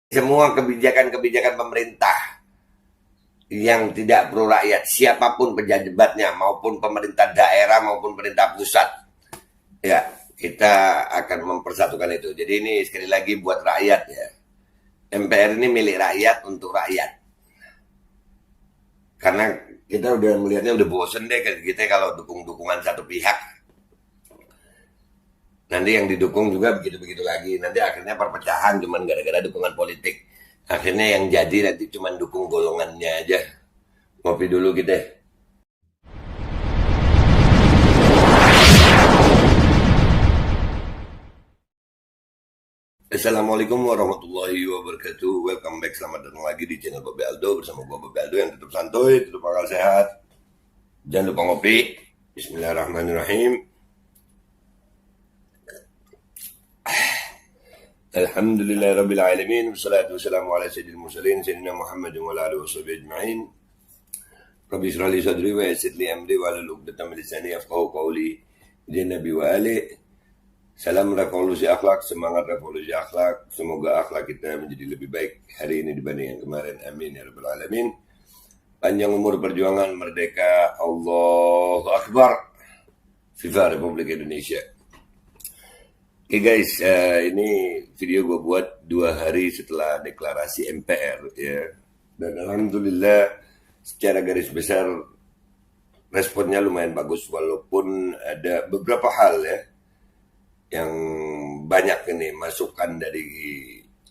Semua kebijakan-kebijakan pemerintah yang tidak pro rakyat, siapapun pejabatnya, maupun pemerintah daerah maupun pemerintah pusat, ya kita akan mempersatukan itu. Jadi ini sekali lagi buat rakyat ya. MPR ini milik rakyat untuk rakyat. Karena kita udah melihatnya udah bosen deh kita kalau dukung-dukungan satu pihak. Nanti yang didukung juga begitu-begitu lagi. Nanti akhirnya perpecahan cuman gara-gara dukungan politik. Akhirnya yang jadi nanti cuman dukung golongannya aja. Ngopi dulu kita. Assalamualaikum warahmatullahi wabarakatuh. Welcome back, selamat datang lagi di channel Babe Aldo. Bersama gue Babe Aldo yang tetap santuy, tetap bakal sehat. Jangan lupa ngopi. Bismillahirrahmanirrahim. Alhamdulillahirabbil alamin. Wassalatu wassalamu ala sayyidil mursalin sayyidina Muhammadin wa ala alihi washabihi ajma'in. Rabbi shrah li sadri wa yassir li amri wa hlul 'uqdatam min lisani yafqahu qawli. Jadi Nabi wa ali. Salam revolusi akhlak, semangat revolusi akhlak. Semoga akhlak kita menjadi lebih baik hari ini dibanding yang kemarin. Amin ya rabbal alamin. Panjang umur perjuangan merdeka. Allahu Akbar. Viva Republik Indonesia. Oke guys, ini video gue buat 2 hari setelah deklarasi MPR ya. Dan alhamdulillah secara garis besar responnya lumayan bagus, walaupun ada beberapa hal ya yang banyak ini masukan dari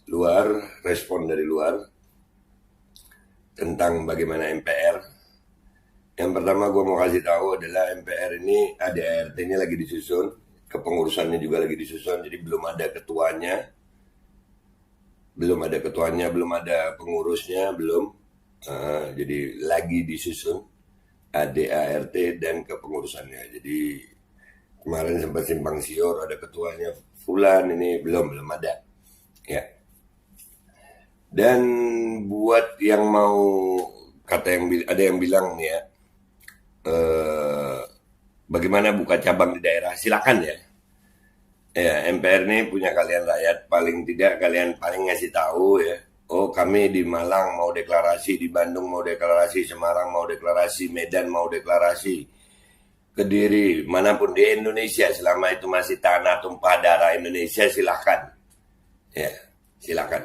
luar, respon dari luar tentang bagaimana MPR. Yang pertama gue mau kasih tahu adalah MPR ini ADART-nya lagi disusun, kepengurusannya juga lagi disusun, jadi belum ada ketuanya, belum ada pengurusnya, belum. Jadi lagi disusun ADART dan kepengurusannya. Jadi kemarin sempat simpang siur, ada ketuanya Fulan, ini belum ada. Ya. Dan buat yang mau ada yang bilang nih ya, bagaimana buka cabang di daerah, silakan ya. Ya, MPR ini punya kalian rakyat, paling tidak kalian paling ngasih tahu ya. Oh, kami di Malang mau deklarasi, di Bandung mau deklarasi, Semarang mau deklarasi, Medan mau deklarasi, Kediri, manapun di Indonesia, selama itu masih tanah tumpah darah Indonesia, silakan. Ya, silakan.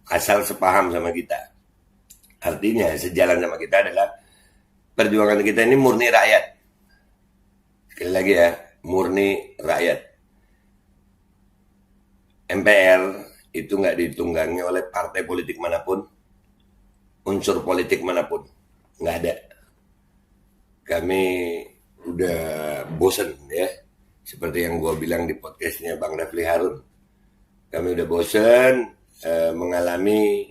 Asal sepaham sama kita. Artinya sejalan sama kita adalah perjuangan kita ini murni rakyat. Sekali lagi ya, murni rakyat. MPR itu nggak ditunggangi oleh partai politik manapun, unsur politik manapun, nggak ada. Kami udah bosen ya, seperti yang gue bilang di podcastnya Bang Refli Harun. Kami udah bosen mengalami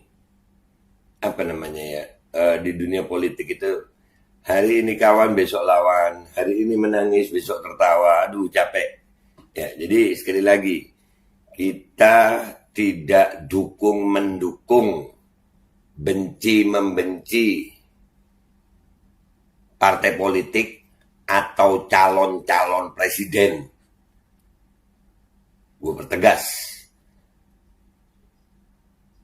di dunia politik itu hari ini kawan besok lawan, hari ini menangis besok tertawa, aduh capek ya. Jadi sekali lagi, kita tidak dukung mendukung, benci membenci partai politik atau calon-calon presiden. Gue pertegas.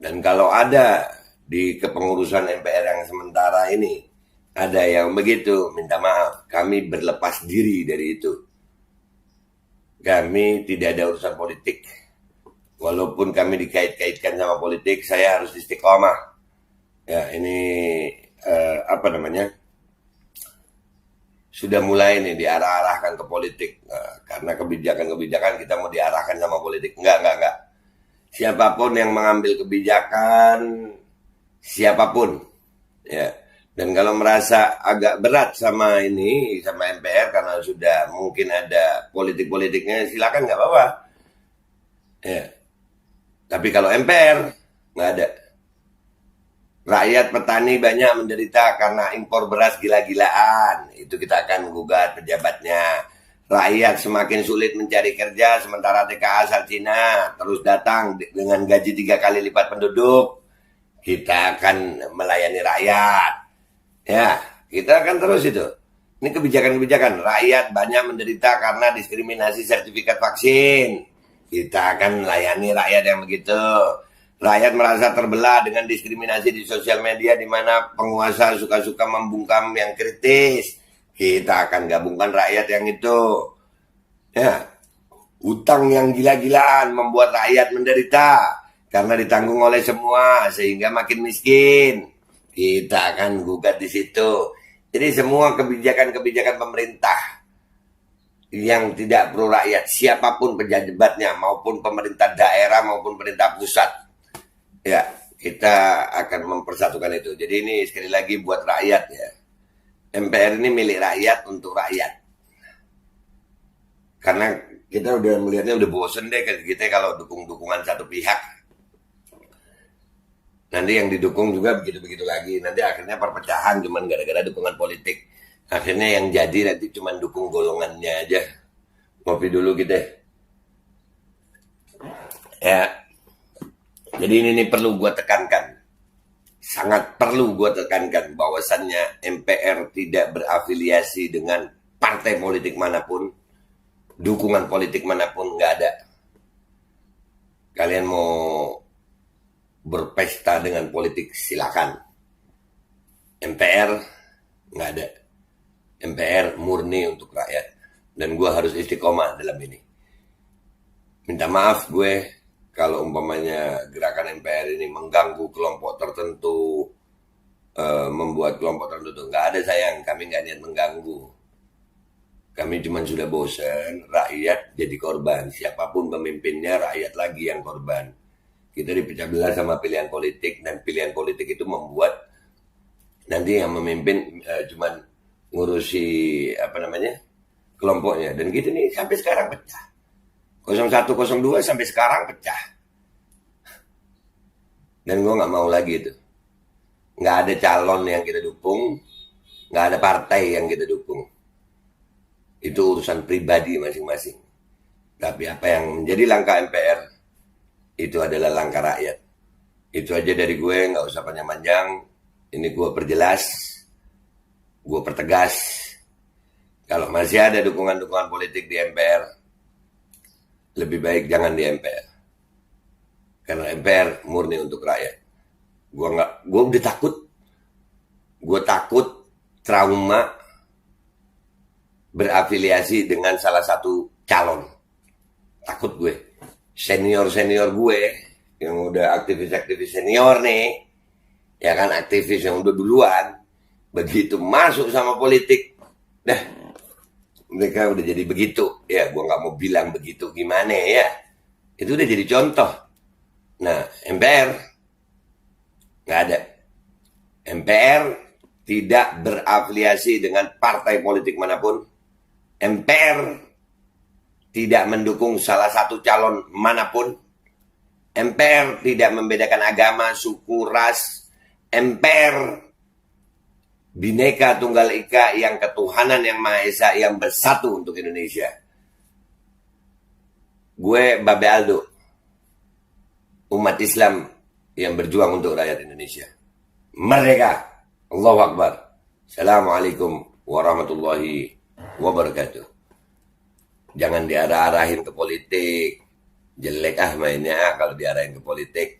Dan kalau ada di kepengurusan MPR yang sementara ini ada yang begitu, minta maaf, kami berlepas diri dari itu. Kami tidak ada urusan politik. Walaupun kami dikait-kaitkan sama politik, saya harus istiqomah. Ya, ini sudah mulai nih diarah-arahkan ke politik. Karena kebijakan-kebijakan kita mau diarahkan sama politik. Enggak. Siapapun yang mengambil kebijakan, siapapun. Ya. Dan kalau merasa agak berat sama MPR karena sudah mungkin ada politik-politiknya, silakan, nggak apa-apa. Ya. Tapi kalau MPR, nggak ada. Rakyat petani banyak menderita karena impor beras gila-gilaan. Itu kita akan gugat pejabatnya. Rakyat semakin sulit mencari kerja, sementara TKA asal Cina terus datang dengan gaji 3 kali lipat penduduk. Kita akan melayani rakyat. Ya, kita akan terus itu. Ini kebijakan-kebijakan. Rakyat banyak menderita karena diskriminasi sertifikat vaksin. Kita akan melayani rakyat yang begitu. Rakyat merasa terbelah dengan diskriminasi di sosial media di mana penguasa suka-suka membungkam yang kritis. Kita akan gabungkan rakyat yang itu. Ya, utang yang gila-gilaan membuat rakyat menderita karena ditanggung oleh semua sehingga makin miskin. Kita akan gugat di situ. Jadi semua kebijakan-kebijakan pemerintah yang tidak pro rakyat, siapapun pejabatnya maupun pemerintah daerah maupun pemerintah pusat, ya kita akan mempersatukan itu. Jadi ini sekali lagi buat rakyat ya. MPR ini milik rakyat untuk rakyat. Karena kita udah melihatnya udah bosen deh kita kalau dukung-dukungan satu pihak. Nanti yang didukung juga begitu-begitu lagi. Nanti akhirnya perpecahan cuman gara-gara dukungan politik. Akhirnya yang jadi nanti cuman dukung golongannya aja. Ngopi dulu gitu. Ya. Jadi ini perlu gue tekankan. Sangat perlu gue tekankan bahwasannya MPR tidak berafiliasi dengan partai politik manapun. Dukungan politik manapun nggak ada. Kalian mau berpesta dengan politik silakan. MPR nggak ada. MPR murni untuk rakyat. Dan gue harus istiqomah dalam ini. Minta maaf gue kalau umpamanya gerakan MPR ini mengganggu kelompok tertentu, membuat kelompok tertentu. Nggak ada sayang, kami nggak niat mengganggu. Kami cuma sudah bosan, rakyat jadi korban. Siapapun pemimpinnya, rakyat lagi yang korban. Kita dipecah belah sama pilihan politik, dan pilihan politik itu membuat nanti yang memimpin cuman ngurusi kelompoknya. Dan gitu nih sampai sekarang pecah. 0102 sampai sekarang pecah. Dan gue nggak mau lagi itu. Nggak ada calon yang kita dukung, nggak ada partai yang kita dukung. Itu urusan pribadi masing-masing. Tapi apa yang menjadi langkah MPR itu adalah langkah rakyat. Itu aja dari gue, nggak usah panjang-panjang. Ini gue perjelas, gue pertegas. Kalau masih ada dukungan-dukungan politik di MPR, lebih baik jangan di MPR. Karena MPR murni untuk rakyat. Gue udah takut. Gue takut trauma berafiliasi dengan salah satu calon. Takut gue. Senior-senior gue yang udah aktivis-aktivis senior nih, ya kan, aktivis yang udah duluan, begitu masuk sama politik, dah mereka udah jadi begitu. Ya gue nggak mau bilang begitu gimana ya, itu udah jadi contoh. Nah MPR nggak ada. MPR tidak berafiliasi dengan partai politik manapun. MPR tidak mendukung salah satu calon manapun. MPR tidak membedakan agama, suku, ras. MPR Bhinneka Tunggal Ika yang ketuhanan yang Maha Esa yang bersatu untuk Indonesia. Gue Babe Aldo, umat Islam yang berjuang untuk rakyat Indonesia. Merdeka! Allahu Akbar. Assalamualaikum warahmatullahi wabarakatuh. Jangan diarah-arahin ke politik. Jelek mainnya kalau diarahin ke politik.